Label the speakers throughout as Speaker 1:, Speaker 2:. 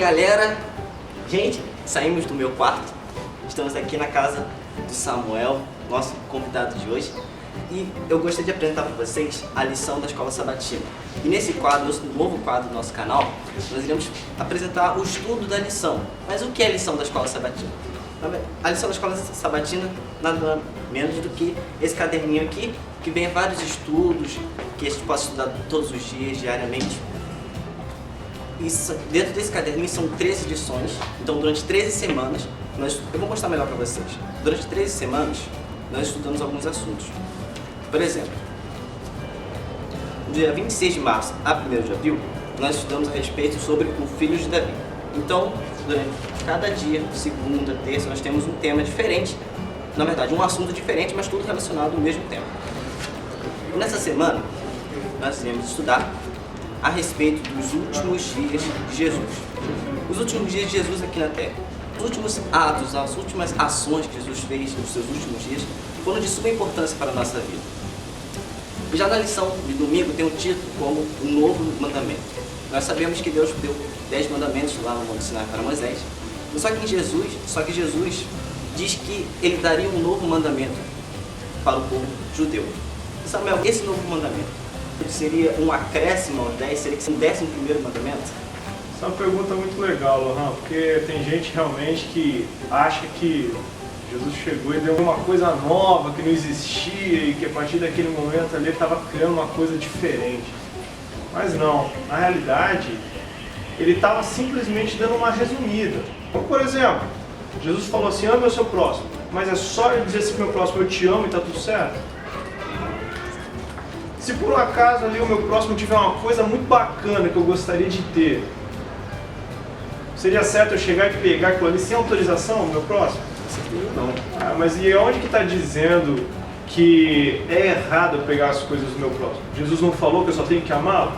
Speaker 1: galera, gente, saímos do meu quarto, estamos aqui na casa do Samuel, nosso convidado de hoje, e eu gostaria de apresentar para vocês a lição da Escola Sabatina. E nesse quadro, no novo quadro do nosso canal, nós iremos apresentar o estudo da lição. Mas o que é a lição da Escola Sabatina? A lição da Escola Sabatina nada menos do que esse caderninho aqui, que vem vários estudos, que a gente pode estudar todos os dias, diariamente. Dentro desse caderninho são 13 lições, então durante 13 semanas, eu vou mostrar melhor para vocês. Durante 13 semanas, nós estudamos alguns assuntos. Por exemplo, do dia 26 de março a 1º de abril, nós estudamos a respeito sobre o filho de Davi. Então, durante cada dia, segunda, terça, nós temos um tema diferente, na verdade, um assunto diferente, mas tudo relacionado ao mesmo tema. E nessa semana, nós iremos estudar a respeito dos últimos dias de Jesus. Os últimos dias de Jesus aqui na Terra. Os últimos atos, as últimas ações que Jesus fez nos seus últimos dias foram de suma importância para a nossa vida. E já na lição de domingo tem um título como o Novo Mandamento. Nós sabemos que Deus deu 10 mandamentos lá no Monte Sinai para Moisés. Só que Jesus diz que ele daria um novo mandamento para o povo judeu. Samuel, esse novo mandamento seria um acréscimo aos 10? Seria que um 11º mandamento?
Speaker 2: Essa é uma pergunta muito legal, Lohan, porque tem gente realmente que acha que Jesus chegou e deu uma coisa nova que não existia e que a partir daquele momento ali ele estava criando uma coisa diferente. Mas não, na realidade, ele estava simplesmente dando uma resumida. Então, por exemplo, Jesus falou assim, ame o seu próximo, mas é só ele dizer assim para o meu próximo, eu te amo e está tudo certo? Se por um acaso ali o meu próximo tiver uma coisa muito bacana que eu gostaria de ter, seria certo eu chegar e pegar aquilo ali sem autorização do meu próximo? Não. Ah, mas e onde que está dizendo que é errado eu pegar as coisas do meu próximo? Jesus não falou que eu só tenho que amá-lo?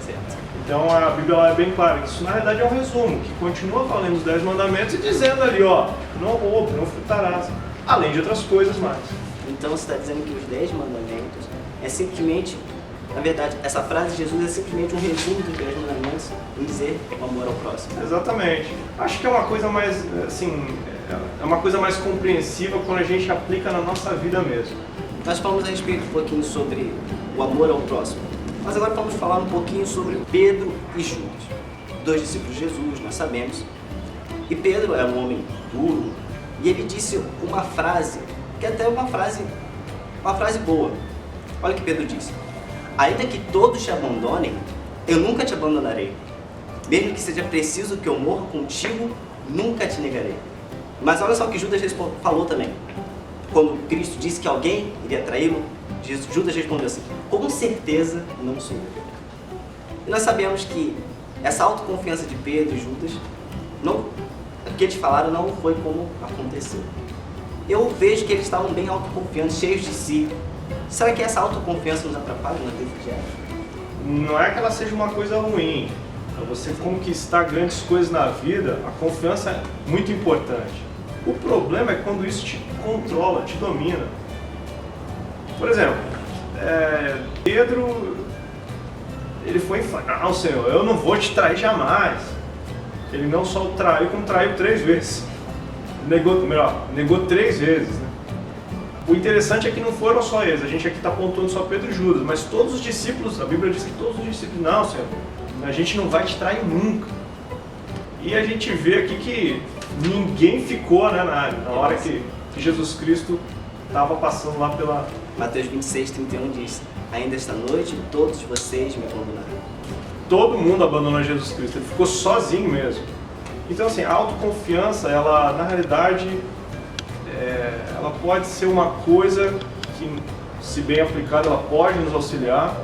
Speaker 1: Certo.
Speaker 2: Então a Bíblia lá é bem clara que isso na verdade é um resumo, que continua falando os 10 mandamentos e dizendo ali, ó, não roube, não furtarás, além de outras coisas mais.
Speaker 1: Então você está dizendo que os 10 mandamentos é simplesmente, na verdade, essa frase de Jesus é simplesmente um resumo dos 10 mandamentos em dizer o amor ao próximo.
Speaker 2: Exatamente. Acho que é uma coisa mais, assim, é uma coisa mais compreensiva quando a gente aplica na nossa vida mesmo.
Speaker 1: Nós falamos a respeito um pouquinho sobre o amor ao próximo, mas agora vamos falar um pouquinho sobre Pedro e Judas, 2 discípulos de Jesus, nós sabemos. E Pedro é um homem duro e ele disse uma frase, que é até uma frase boa. Olha o que Pedro disse: ainda que todos te abandonem, eu nunca te abandonarei. Mesmo que seja preciso que eu morra contigo, nunca te negarei. Mas olha só o que Judas falou também. Quando Cristo disse que alguém iria traí-lo, Judas respondeu assim: com certeza não sou eu. E nós sabemos que essa autoconfiança de Pedro e Judas, o que eles falaram não foi como aconteceu. Eu vejo que eles estavam bem autoconfiantes, cheios de si. Será que essa autoconfiança nos atrapalha na vida diária?
Speaker 2: Não é que ela seja uma coisa ruim. Para você conquistar grandes coisas na vida, a confiança é muito importante. O problema é quando isso te controla, te domina. Por exemplo, Pedro, ele foi e falou, não, Senhor, eu não vou te trair jamais. Ele não só o traiu, como traiu 3 vezes. Negou 3 vezes, né? O interessante é que não foram só eles, a gente aqui está apontando só Pedro e Judas, mas todos os discípulos, a Bíblia diz que todos os discípulos, não, Senhor, a gente não vai te trair nunca. E a gente vê aqui que ninguém ficou, né, na hora que Jesus Cristo estava passando lá pela...
Speaker 1: Mateus 26:31 diz: ainda esta noite todos vocês me abandonarão.
Speaker 2: Todo mundo abandonou Jesus Cristo, ele ficou sozinho mesmo. Então assim, a autoconfiança, ela na realidade, ela pode ser uma coisa que, se bem aplicada, ela pode nos auxiliar,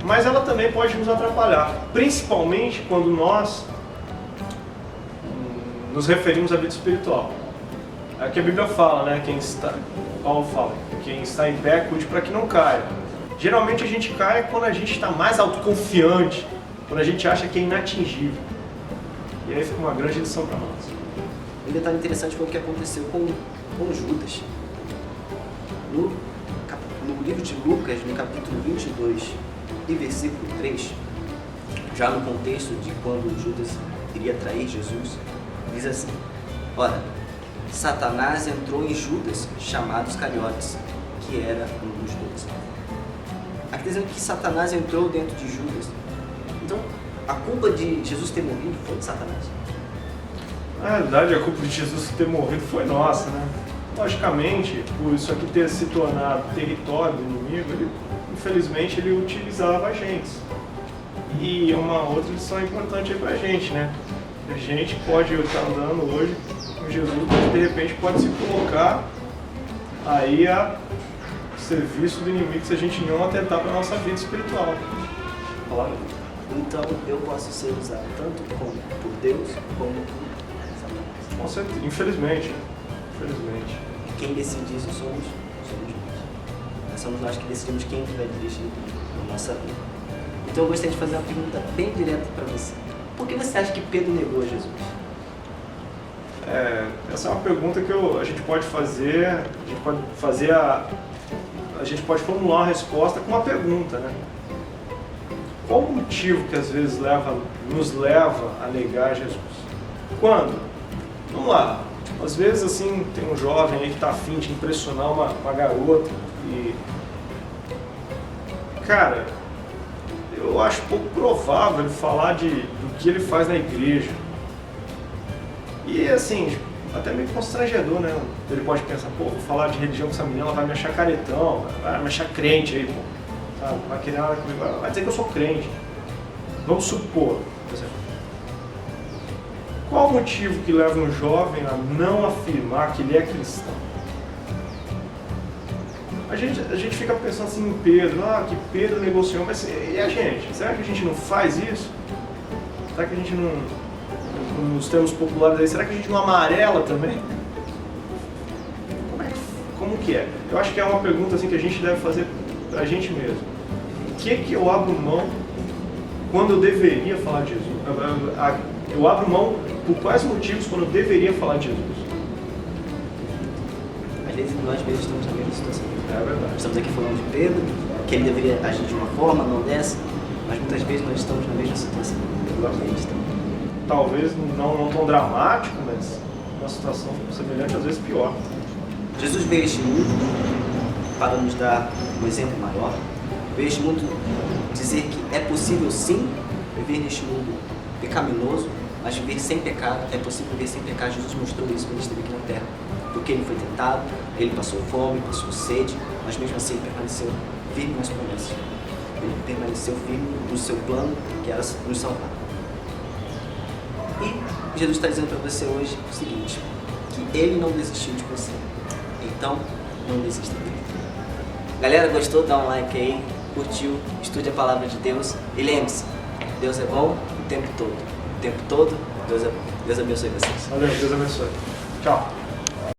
Speaker 2: mas ela também pode nos atrapalhar, principalmente quando nós nos referimos à vida espiritual. É o que a Bíblia fala, né? Paulo fala, quem está em pé, cuide para que não caia. Geralmente a gente cai quando a gente está mais autoconfiante, quando a gente acha que é inatingível. E aí fica uma grande lição para nós.
Speaker 1: Um detalhe interessante foi o que aconteceu com Judas. No livro de Lucas, no capítulo 22 e versículo 3, já no contexto de quando Judas iria trair Jesus, diz assim: ora, Satanás entrou em Judas, chamado Iscariotes, que era um dos 12. Aqui está dizendo que Satanás entrou dentro de Judas. Então, a culpa de Jesus ter morrido foi de Satanás.
Speaker 2: Na realidade, a culpa de Jesus ter morrido foi nossa, né? Logicamente, por isso aqui ter se tornado território do inimigo, infelizmente ele utilizava a gente. E uma outra lição importante aí pra gente, né? A gente pode estar andando hoje com Jesus, mas de repente pode se colocar aí a serviço do inimigo se a gente não atentar para a nossa vida espiritual. Claro.
Speaker 1: Então eu posso ser usado tanto por Deus como por Satanás.
Speaker 2: Com certeza, infelizmente.
Speaker 1: E quem decide isso somos nós. Somos nós que decidimos quem vai dirigir a nossa vida. Então eu gostaria de fazer uma pergunta bem direta para você. Por que você acha que Pedro negou Jesus?
Speaker 2: Essa é uma pergunta que a gente pode formular uma resposta com uma pergunta, né? Qual o motivo que às vezes nos leva a negar Jesus? Quando? Vamos lá. Às vezes assim tem um jovem aí que está afim de impressionar uma garota e, cara, eu acho pouco provável ele falar do que ele faz na igreja. E assim, até meio constrangedor, né? Ele pode pensar, pô, vou falar de religião com essa menina, ela vai me achar caretão, vai me achar crente aí, pô. Sabe? Vai querer nada comigo, vai dizer que eu sou crente. Vamos supor, por exemplo. Qual o motivo que leva um jovem a não afirmar que ele é cristão? A gente fica pensando assim em Pedro, que Pedro negociou, mas e a gente? Será que a gente não faz isso? Será que a gente não, nos termos populares aí, será que a gente não amarela também? Como que é? Eu acho que é uma pergunta assim que a gente deve fazer pra gente mesmo. O que eu abro mão quando eu deveria falar de Jesus? Eu abro mão por quais motivos quando eu deveria falar de Jesus?
Speaker 1: Às vezes nós mesmos estamos na mesma situação.
Speaker 2: É verdade.
Speaker 1: Estamos aqui falando de Pedro, que ele deveria agir de uma forma, não dessa, mas muitas vezes nós estamos na mesma situação.
Speaker 2: Talvez não tão dramático, mas uma situação semelhante, às vezes pior.
Speaker 1: Jesus veio a este mundo para nos dar um exemplo maior. Veio a este mundo dizer que é possível sim viver neste mundo pecaminoso, mas viver sem pecado. É possível viver sem pecado. Jesus mostrou isso quando ele esteve aqui na terra. Porque ele foi tentado, ele passou fome, passou sede, mas mesmo assim ele permaneceu firme nas promessas. Ele permaneceu firme no seu plano, que era nos salvar. E Jesus está dizendo para você hoje o seguinte, que ele não desistiu de você. Então, não desista dele. Galera, gostou? Dá um like aí, curtiu, estude a palavra de Deus e lembre-se, Deus é bom o tempo todo. O tempo todo, Deus é bom. Deus abençoe vocês.
Speaker 2: Valeu, Deus abençoe. Tchau.